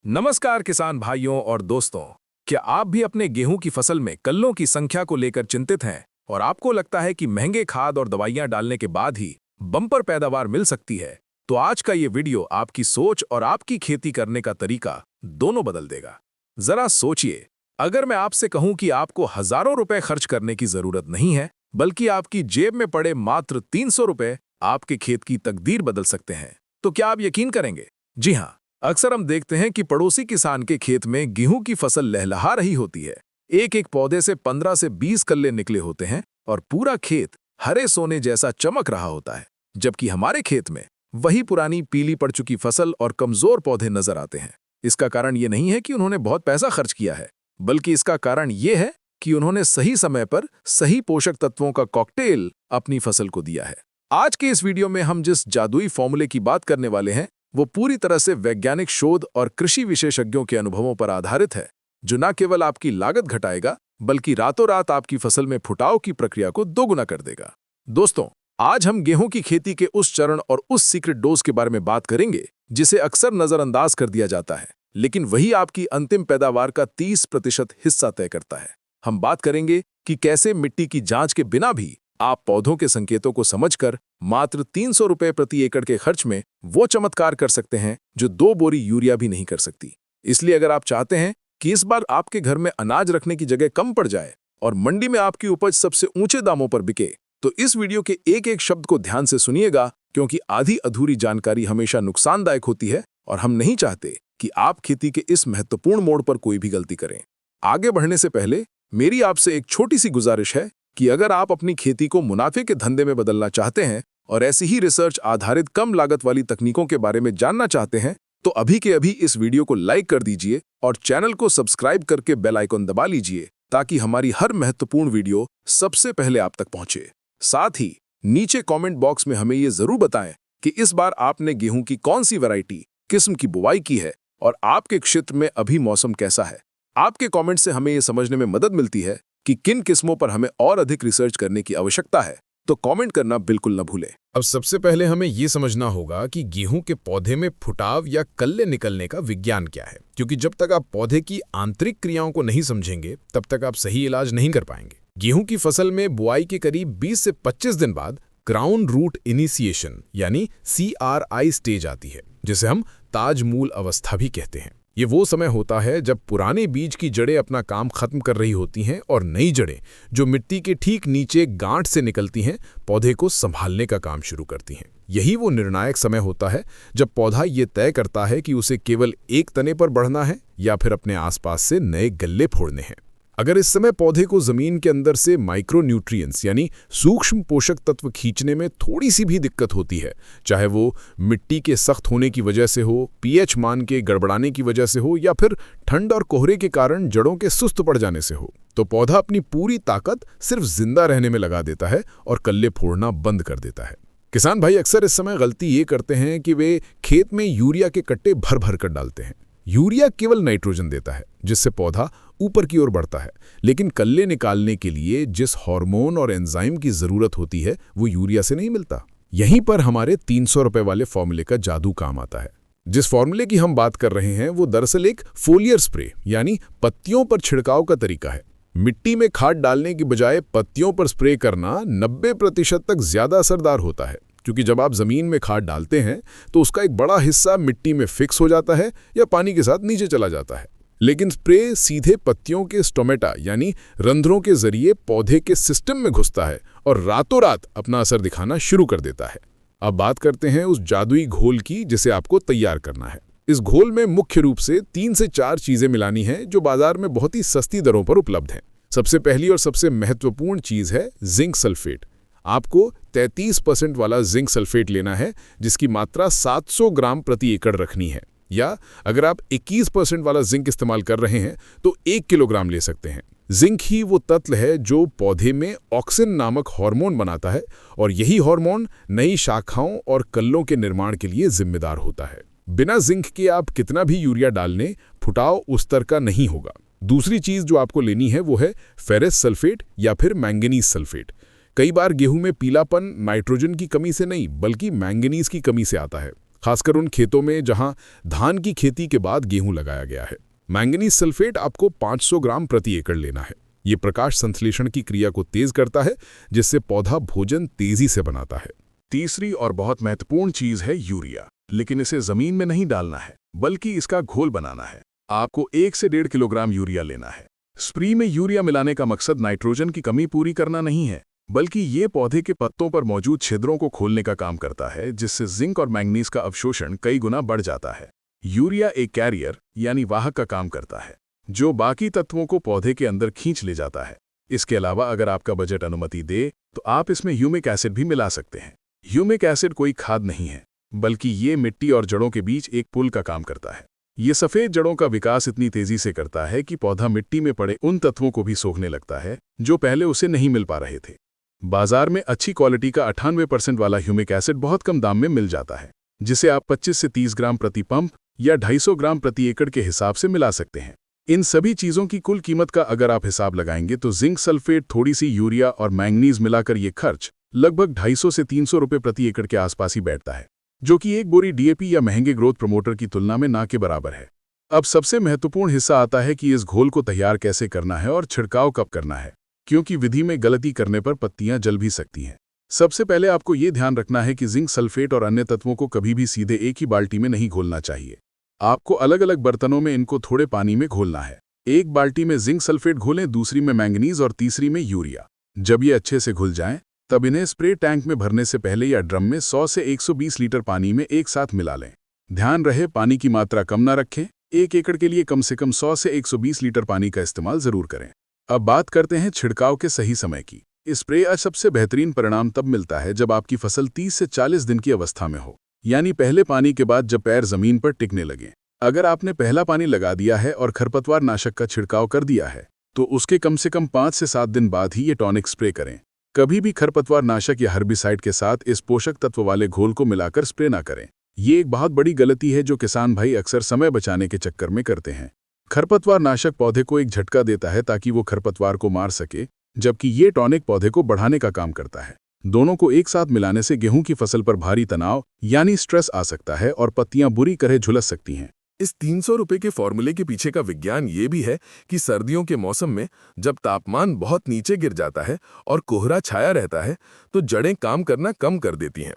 नमस्कार किसान भाइयों और दोस्तों। क्या आप भी अपने गेहूं की फसल में कल्लों की संख्या को लेकर चिंतित हैं और आपको लगता है कि महंगे खाद और दवाइयां डालने के बाद ही बम्पर पैदावार मिल सकती है? तो आज का ये वीडियो आपकी सोच और आपकी खेती करने का तरीका दोनों बदल देगा। जरा सोचिए, अगर मैं आपसे कहूं कि आपको हजारों रुपए खर्च करने की जरूरत नहीं है, बल्कि आपकी जेब में पड़े मात्र 300 रुपए आपके खेत की तकदीर बदल सकते हैं, तो क्या आप यकीन करेंगे? जी हाँ, अक्सर हम देखते हैं कि पड़ोसी किसान के खेत में गेहूं की फसल लहलहा रही होती है। एक एक पौधे से 15 से 20 कल्ले निकले होते हैं और पूरा खेत हरे सोने जैसा चमक रहा होता है, जबकि हमारे खेत में वही पुरानी पीली पड़ चुकी फसल और कमजोर पौधे नजर आते हैं। इसका कारण ये नहीं है कि उन्होंने बहुत पैसा खर्च किया है, बल्कि इसका कारण ये है कि उन्होंने सही समय पर सही पोषक तत्वों का कॉकटेल अपनी फसल को दिया है। आज के इस वीडियो में हम जिस जादुई फॉर्मूले की बात करने वाले हैं, वो पूरी तरह से वैज्ञानिक शोध और कृषि विशेषज्ञों के अनुभवों पर आधारित है, जो न केवल आपकी लागत घटाएगा, बल्कि रातों रात आपकी फसल में फुटाव की प्रक्रिया को दोगुना कर देगा। दोस्तों, आज हम गेहूं की खेती के उस चरण और उस सीक्रेट डोज के बारे में बात करेंगे जिसे अक्सर नजरअंदाज कर दिया जाता है, लेकिन वही आपकी अंतिम पैदावार का 30% हिस्सा तय करता है। हम बात करेंगे कि कैसे मिट्टी की जांच के बिना भी आप पौधों के संकेतों को समझकर मात्र 300 रुपए प्रति एकड़ के खर्च में वो चमत्कार कर सकते हैं जो 2 बोरी यूरिया भी नहीं कर सकती। इसलिए अगर आप चाहते हैं कि इस बार आपके घर में अनाज रखने की जगह कम पड़ जाए और मंडी में आपकी उपज सबसे ऊंचे दामों पर बिके, तो इस वीडियो के एक एक शब्द को ध्यान से सुनिएगा, क्योंकि आधी अधूरी जानकारी हमेशा नुकसानदायक होती है और हम नहीं चाहते कि आप खेती के इस महत्वपूर्ण मोड़ पर कोई भी गलती करें। आगे बढ़ने से पहले मेरी आपसे एक छोटी सी गुजारिश है कि अगर आप अपनी खेती को मुनाफे के धंधे में बदलना चाहते हैं और ऐसी ही रिसर्च आधारित कम लागत वाली तकनीकों के बारे में जानना चाहते हैं, तो अभी के अभी इस वीडियो को लाइक कर दीजिए और चैनल को सब्सक्राइब करके बेल आइकन दबा लीजिए, ताकि हमारी हर महत्वपूर्ण वीडियो सबसे पहले आप तक पहुंचे। साथ ही नीचे कमेंट बॉक्स में हमें ये जरूर बताएं कि इस बार आपने गेहूं की कौन सी वैरायटी किस्म की बुवाई की है और आपके क्षेत्र में अभी मौसम कैसा है। आपके कॉमेंट से हमें ये समझने में मदद मिलती है कि किन किस्मों पर हमें और अधिक रिसर्च करने की आवश्यकता है, तो कमेंट करना बिल्कुल न भूलें। अब सबसे पहले हमें ये समझना होगा कि गेहूं के पौधे में फुटाव या कल्ले निकलने का विज्ञान क्या है, क्योंकि जब तक आप पौधे की आंतरिक क्रियाओं को नहीं समझेंगे, तब तक आप सही इलाज नहीं कर पाएंगे। गेहूं की फसल में बुआई के करीब 20 से 25 दिन बाद क्राउन रूट इनिशिएशन यानी CRI स्टेज आती है, जिसे हम ताज मूल अवस्था भी कहते हैं। ये वो समय होता है जब पुराने बीज की जड़ें अपना काम खत्म कर रही होती हैं और नई जड़ें, जो मिट्टी के ठीक नीचे गांठ से निकलती हैं, पौधे को संभालने का काम शुरू करती हैं। यही वो निर्णायक समय होता है जब पौधा ये तय करता है कि उसे केवल एक तने पर बढ़ना है या फिर अपने आसपास से नए गल्ले फोड़ने हैं। अगर इस समय पौधे को जमीन के अंदर से माइक्रोन्यूट्रिएंट्स यानी सूक्ष्म पोषक तत्व खींचने में थोड़ी सी भी दिक्कत होती है, चाहे वो मिट्टी के सख्त होने की वजह से हो, pH मान के गड़बड़ाने की वजह से हो या फिर ठंड और कोहरे के कारण जड़ों के सुस्त पड़ जाने से हो, तो पौधा अपनी पूरी ताकत सिर्फ जिंदा रहने में लगा देता है और कल्ले फोड़ना बंद कर देता है। किसान भाई अक्सर इस समय गलती ये करते हैं कि वे खेत में यूरिया के कट्टे भर भर कर डालते हैं। यूरिया केवल नाइट्रोजन देता है, जिससे पौधा ऊपर की ओर बढ़ता है, लेकिन कल्ले निकालने के लिए जिस हार्मोन और एंजाइम की जरूरत होती है वो यूरिया से नहीं मिलता। यहीं पर हमारे 300 रुपए वाले फॉर्मूले का जादू काम आता है। जिस फॉर्मूले की हम बात कर रहे हैं वो दरअसल एक फोलियर स्प्रे यानी पत्तियों पर छिड़काव का तरीका है। मिट्टी में खाद डालने की बजाय पत्तियों पर स्प्रे करना 90% तक ज्यादा असरदार होता है, क्योंकि जब आप जमीन में खाद डालते हैं तो उसका एक बड़ा हिस्सा मिट्टी में फिक्स हो जाता है या पानी के साथ नीचे चला जाता है, लेकिन स्प्रे सीधे पत्तियों के स्टोमेटा यानी रंध्रों के जरिए पौधे के सिस्टम में घुसता है और रातों रात अपना असर दिखाना शुरू कर देता है। अब बात करते हैं उस जादुई घोल की जिसे आपको तैयार करना है। इस घोल में मुख्य रूप से 3 से 4 चीजें मिलानी हैं जो बाजार में बहुत ही सस्ती दरों पर उपलब्ध हैं। सबसे पहली और सबसे महत्वपूर्ण चीज है जिंक सल्फेट। आपको 33% वाला जिंक सल्फेट लेना है, जिसकी मात्रा 700 ग्राम प्रति एकड़ रखनी है, या अगर आप 21% वाला जिंक इस्तेमाल कर रहे हैं तो 1 किलोग्राम ले सकते हैं। जिंक ही वो तत्व है जो पौधे में ऑक्सिन नामक हार्मोन बनाता है और यही हार्मोन नई शाखाओं और कल्लों के निर्माण के लिए जिम्मेदार होता है। बिना जिंक के आप कितना भी यूरिया डाल लें, फुटाव उस स्तर का नहीं होगा। दूसरी चीज जो आपको लेनी है वो है फेरस सल्फेट या फिर मैंगनीज सल्फेट। कई बार गेहूं में पीलापन नाइट्रोजन की कमी से नहीं बल्कि मैंगनीज की कमी से आता है। खासकर उन खेतों में जहां धान की खेती के बाद गेहूं लगाया गया है। मैंगनीज सल्फेट आपको 500 ग्राम प्रति एकड़ लेना है। ये प्रकाश संश्लेषण की क्रिया को तेज करता है, जिससे पौधा भोजन तेजी से बनाता है। तीसरी और बहुत महत्वपूर्ण चीज है यूरिया, लेकिन इसे जमीन में नहीं डालना है, बल्कि इसका घोल बनाना है। आपको 1 से 1.5 किलोग्राम यूरिया लेना है। स्प्रे में यूरिया मिलाने का मकसद नाइट्रोजन की कमी पूरी करना नहीं है, बल्कि ये पौधे के पत्तों पर मौजूद छिद्रों को खोलने का काम करता है, जिससे जिंक और मैंगनीज का अवशोषण कई गुना बढ़ जाता है। यूरिया एक कैरियर यानी वाहक का काम करता है, जो बाकी तत्वों को पौधे के अंदर खींच ले जाता है। इसके अलावा अगर आपका बजट अनुमति दे तो आप इसमें ह्यूमिक एसिड भी मिला सकते हैं। ह्यूमिक एसिड कोई खाद नहीं है, बल्कि ये मिट्टी और जड़ों के बीच एक पुल का काम करता है। ये सफेद जड़ों का विकास इतनी तेजी से करता है कि पौधा मिट्टी में पड़े उन तत्वों को भी सोखने लगता है जो पहले उसे नहीं मिल पा रहे थे। बाजार में अच्छी क्वालिटी का 98% वाला ह्यूमिक एसिड बहुत कम दाम में मिल जाता है, जिसे आप 25 से 30 ग्राम प्रति पंप या 250 ग्राम प्रति एकड़ के हिसाब से मिला सकते हैं। इन सभी चीज़ों की कुल कीमत का अगर आप हिसाब लगाएंगे तो जिंक सल्फेट, थोड़ी सी यूरिया और मैंगनीज मिलाकर ये खर्च लगभग 250 से 300 रुपये प्रति एकड़ के आसपास ही बैठता है, जो कि एक बोरी डीएपी या महंगे ग्रोथ प्रमोटर की तुलना में ना के बराबर है। अब सबसे महत्वपूर्ण हिस्सा आता है कि इस घोल को तैयार कैसे करना है और छिड़काव कब करना है, क्योंकि विधि में गलती करने पर पत्तियां जल भी सकती हैं। सबसे पहले आपको ये ध्यान रखना है कि जिंक सल्फेट और अन्य तत्वों को कभी भी सीधे एक ही बाल्टी में नहीं घोलना चाहिए। आपको अलग अलग बर्तनों में इनको थोड़े पानी में घोलना है। एक बाल्टी में जिंक सल्फेट घोलें, दूसरी में मैंगनीज और तीसरी में यूरिया। जब ये अच्छे से घुल जाएं, तब इन्हें स्प्रे टैंक में भरने से पहले या ड्रम में 100 से 120 लीटर पानी में एक साथ मिला लें। ध्यान रहे पानी की मात्रा कम ना रखें। 1 एकड़ के लिए कम से कम 100 से 120 लीटर पानी का इस्तेमाल जरूर करें। अब बात करते हैं छिड़काव के सही समय की। स्प्रे का सबसे बेहतरीन परिणाम तब मिलता है जब आपकी फसल 30 से 40 दिन की अवस्था में हो, यानी पहले पानी के बाद जब पैर जमीन पर टिकने लगे। अगर आपने पहला पानी लगा दिया है और खरपतवार नाशक का छिड़काव कर दिया है, तो उसके कम से कम 5 से 7 दिन बाद ही ये टॉनिक स्प्रे करें। कभी भी खरपतवार नाशक या हर्बिसाइड के साथ इस पोषक तत्व वाले घोल को मिलाकर स्प्रे ना करें। ये एक बहुत बड़ी गलती है जो किसान भाई अक्सर समय बचाने के चक्कर में करते हैं। खरपतवार नाशक पौधे को एक झटका देता है ताकि वो खरपतवार को मार सके, जबकि ये टॉनिक पौधे को बढ़ाने का काम करता है। दोनों को एक साथ मिलाने से गेहूं की फसल पर भारी तनाव यानी स्ट्रेस आ सकता है और पत्तियां बुरी तरह झुलस सकती हैं। इस 300 रुपए के फॉर्मूले के पीछे का विज्ञान ये भी है कि सर्दियों के मौसम में जब तापमान बहुत नीचे गिर जाता है और कोहरा छाया रहता है, तो जड़ें काम करना कम कर देती हैं।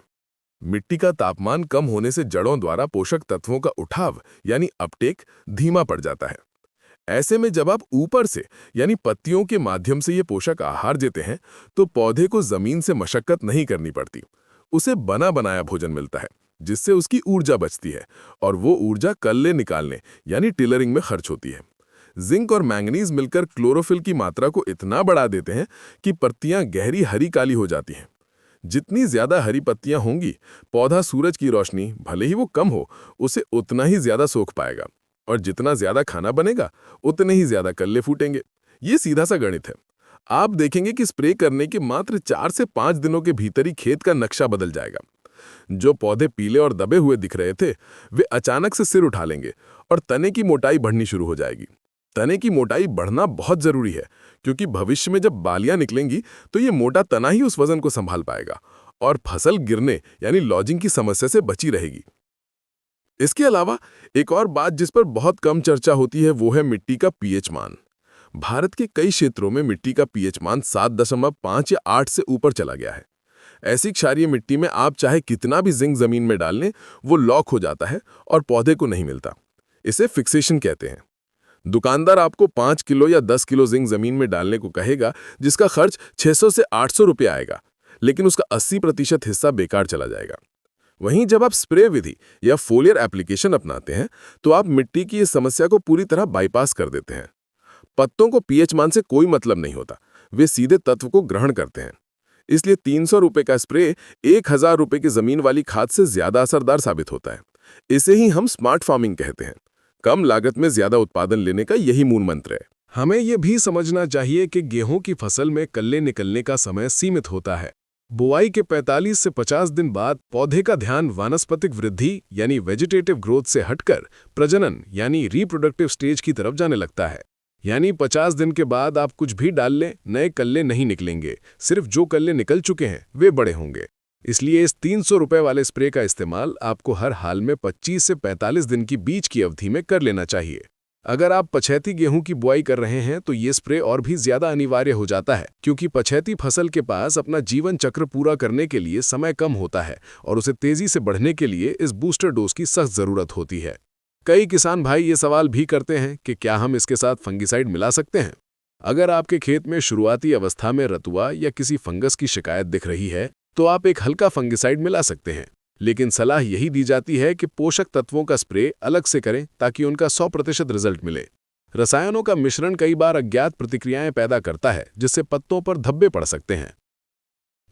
मिट्टी का तापमान कम होने से जड़ों द्वारा पोषक तत्वों का उठाव यानी अपटेक धीमा पड़ जाता है। ऐसे में जब आप ऊपर से यानी पत्तियों के माध्यम से ये पोषक आहार देते हैं, तो पौधे को जमीन से मशक्कत नहीं करनी पड़ती। उसे बना बनाया भोजन मिलता है, जिससे उसकी ऊर्जा बचती है और वो ऊर्जा कल्ले निकालने यानी टिलरिंग में खर्च होती है। जिंक और मैंगनीज मिलकर क्लोरोफिल की मात्रा को इतना बढ़ा देते हैं कि पत्तियां गहरी हरी काली हो जाती हैं। जितनी ज्यादा हरी पत्तियां होंगी, पौधा सूरज की रोशनी भले ही वो कम हो, उसे उतना ही ज्यादा सोख पाएगा, और जितना ज्यादा खाना बनेगा उतने ही ज्यादा कल्ले फूटेंगे। ये सीधा सा गणित है। आप देखेंगे कि स्प्रे करने के मात्र 4 से 5 दिनों के भीतर ही खेत का नक्शा बदल जाएगा। जो पौधे पीले और दबे हुए दिख रहे थे, वे अचानक से सिर उठा लेंगे और तने की मोटाई बढ़नी शुरू हो जाएगी। तने की मोटाई बढ़ना बहुत जरूरी है, क्योंकि भविष्य में जब बालियां निकलेंगी तो ये मोटा तना ही उस वजन को संभाल पाएगा और फसल गिरने यानी लॉजिंग की समस्या से बची रहेगी। इसके अलावा एक और बात जिस पर बहुत कम चर्चा होती है, वो है मिट्टी का पीएच मान। भारत के कई क्षेत्रों में मिट्टी का पीएच मान 7.5 या 8 से ऊपर चला गया है। ऐसी क्षारीय मिट्टी में आप चाहे कितना भी जिंक जमीन में डाल लें, वो लॉक हो जाता है और पौधे को नहीं मिलता। इसे फिक्सेशन कहते हैं। दुकानदार आपको 5 किलो या 10 किलो जिंक जमीन में डालने को कहेगा, जिसका खर्च 600 से 800 रुपये आएगा, लेकिन उसका 80% हिस्सा बेकार चला जाएगा। वहीं जब आप स्प्रे विधि या फोलियर एप्लीकेशन अपनाते हैं, तो आप मिट्टी की इस समस्या को पूरी तरह बाईपास कर देते हैं। पत्तों को पीएच मान से कोई मतलब नहीं होता, वे सीधे तत्व को ग्रहण करते हैं। इसलिए 300 रुपये का स्प्रे 1000 रुपये की जमीन वाली खाद से ज्यादा असरदार साबित होता है। इसे ही हम स्मार्ट फार्मिंग कहते हैं। कम लागत में ज्यादा उत्पादन लेने का यही मूल मंत्र है। हमें यह भी समझना चाहिए कि गेहूं की फसल में कल्ले निकलने का समय सीमित होता है। बुआई के 45 से 50 दिन बाद पौधे का ध्यान वानस्पतिक वृद्धि यानी वेजिटेटिव ग्रोथ से हटकर प्रजनन यानी रिप्रोडक्टिव स्टेज की तरफ जाने लगता है। यानी 50 दिन के बाद आप कुछ भी डाल लें, नए कल्ले नहीं निकलेंगे। सिर्फ जो कल्ले निकल चुके हैं वे बड़े होंगे। इसलिए इस 300 रुपए वाले स्प्रे का इस्तेमाल आपको हर हाल में 25 से 45 दिन की बीच की अवधि में कर लेना चाहिए। अगर आप पछैती गेहूं की बुआई कर रहे हैं तो ये स्प्रे और भी ज्यादा अनिवार्य हो जाता है, क्योंकि पछैती फसल के पास अपना जीवन चक्र पूरा करने के लिए समय कम होता है और उसे तेजी से बढ़ने के लिए इस बूस्टर डोज की सख्त जरूरत होती है। कई किसान भाई ये सवाल भी करते हैं कि क्या हम इसके साथ फंगिसाइड मिला सकते हैं। अगर आपके खेत में शुरुआती अवस्था में रतुआ या किसी फंगस की शिकायत दिख रही है तो आप एक हल्का फंगिसाइड मिला सकते हैं, लेकिन सलाह यही दी जाती है कि पोषक तत्वों का स्प्रे अलग से करें ताकि उनका 100% रिजल्ट मिले। रसायनों का मिश्रण कई बार अज्ञात प्रतिक्रियाएं पैदा करता है, जिससे पत्तों पर धब्बे पड़ सकते हैं।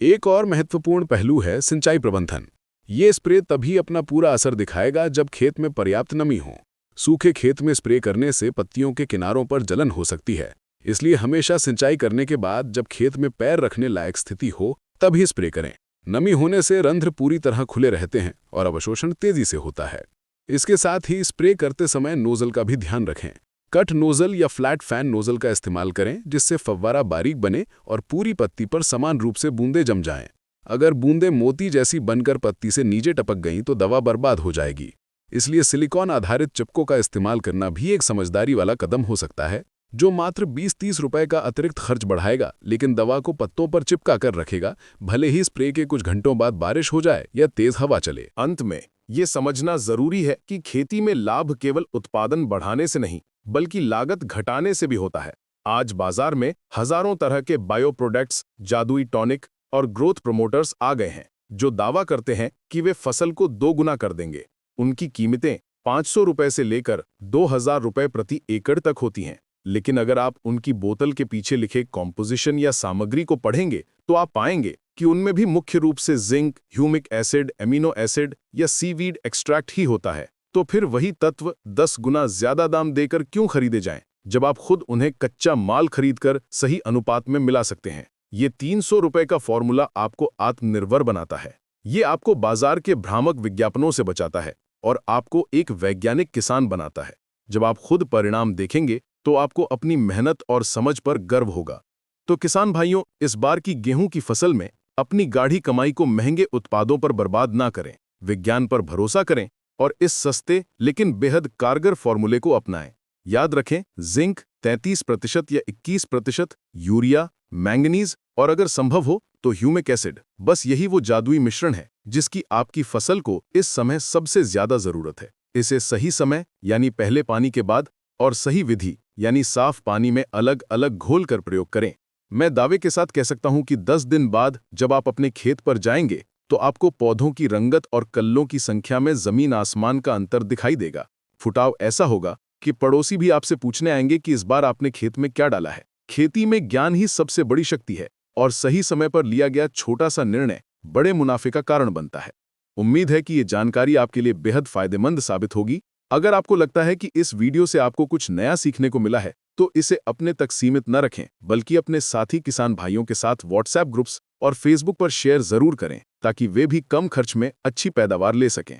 एक और महत्वपूर्ण पहलू है सिंचाई प्रबंधन। ये स्प्रे तभी अपना पूरा असर दिखाएगा जब खेत में पर्याप्त नमी हो। सूखे खेत में स्प्रे करने से पत्तियों के किनारों पर जलन हो सकती है, इसलिए हमेशा सिंचाई करने के बाद जब खेत में पैर रखने लायक स्थिति हो तभी स्प्रे करें। नमी होने से रंध्र पूरी तरह खुले रहते हैं और अवशोषण तेजी से होता है। इसके साथ ही स्प्रे करते समय नोजल का भी ध्यान रखें। कट नोजल या फ्लैट फैन नोजल का इस्तेमाल करें, जिससे फव्वारा बारीक बने और पूरी पत्ती पर समान रूप से बूंदें जम जाएं। अगर बूंदें मोती जैसी बनकर पत्ती से नीचे टपक गईं तो दवा बर्बाद हो जाएगी। इसलिए सिलिकॉन आधारित चिपकों का इस्तेमाल करना भी एक समझदारी वाला कदम हो सकता है, जो मात्र 20-30 रुपए का अतिरिक्त खर्च बढ़ाएगा, लेकिन दवा को पत्तों पर चिपका कर रखेगा, भले ही स्प्रे के कुछ घंटों बाद बारिश हो जाए या तेज हवा चले। अंत में ये समझना जरूरी है कि खेती में लाभ केवल उत्पादन बढ़ाने से नहीं, बल्कि लागत घटाने से भी होता है। आज बाजार में हजारों तरह के बायो प्रोडक्ट्स, जादुई टॉनिक और ग्रोथ प्रमोटर्स आ गए हैं, जो दावा करते हैं कि वे फसल को 2 गुना कर देंगे। उनकी कीमतें 500 रुपए से लेकर 2000 रुपए प्रति एकड़ तक होती हैं। लेकिन अगर आप उनकी बोतल के पीछे लिखे कॉम्पोजिशन या सामग्री को पढ़ेंगे तो आप पाएंगे कि उनमें भी मुख्य रूप से zinc, humic acid, amino acid या सीवीड एक्सट्रैक्ट ही होता है। तो फिर वही तत्व 10 गुना ज्यादा दाम देकर क्यों खरीदे जाएं, जब आप खुद उन्हें कच्चा माल खरीदकर सही अनुपात में मिला सकते हैं। ये 300 रुपए का फॉर्मूला आपको आत्मनिर्भर बनाता है। ये आपको बाजार के भ्रामक विज्ञापनों से बचाता है और आपको एक वैज्ञानिक किसान बनाता है। जब आप खुद परिणाम देखेंगे तो आपको अपनी मेहनत और समझ पर गर्व होगा। तो किसान भाइयों, इस बार की गेहूं की फसल में अपनी गाढ़ी कमाई को महंगे उत्पादों पर बर्बाद ना करें। विज्ञान पर भरोसा करें और इस सस्ते लेकिन बेहद कारगर फॉर्मूले को अपनाएं। याद रखें, जिंक 33% या 21%, यूरिया, मैंगनीज और अगर संभव हो तो ह्यूमिक एसिड, बस यही वो जादुई मिश्रण है जिसकी आपकी फसल को इस समय सबसे ज्यादा जरूरत है। इसे सही समय यानी पहले पानी के बाद और सही विधि यानी साफ पानी में अलग अलग घोल कर प्रयोग करें। मैं दावे के साथ कह सकता हूं कि 10 दिन बाद जब आप अपने खेत पर जाएंगे तो आपको पौधों की रंगत और कल्लों की संख्या में जमीन आसमान का अंतर दिखाई देगा। फुटाव ऐसा होगा कि पड़ोसी भी आपसे पूछने आएंगे कि इस बार आपने खेत में क्या डाला है। खेती में ज्ञान ही सबसे बड़ी शक्ति है और सही समय पर लिया गया छोटा सा निर्णय बड़े मुनाफे का कारण बनता है। उम्मीद है कि ये जानकारी आपके लिए बेहद फायदेमंद साबित होगी। अगर आपको लगता है कि इस वीडियो से आपको कुछ नया सीखने को मिला है तो इसे अपने तक सीमित न रखें, बल्कि अपने साथी किसान भाइयों के साथ व्हाट्सएप ग्रुप्स और फेसबुक पर शेयर जरूर करें, ताकि वे भी कम खर्च में अच्छी पैदावार ले सकें।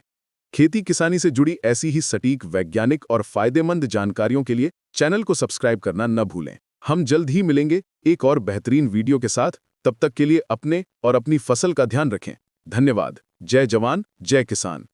खेती किसानी से जुड़ी ऐसी ही सटीक, वैज्ञानिक और फायदेमंद जानकारियों के लिए चैनल को सब्सक्राइब करना न भूलें। हम जल्द ही मिलेंगे एक और बेहतरीन वीडियो के साथ। तब तक के लिए अपने और अपनी फसल का ध्यान रखें। धन्यवाद। जय जवान, जय किसान।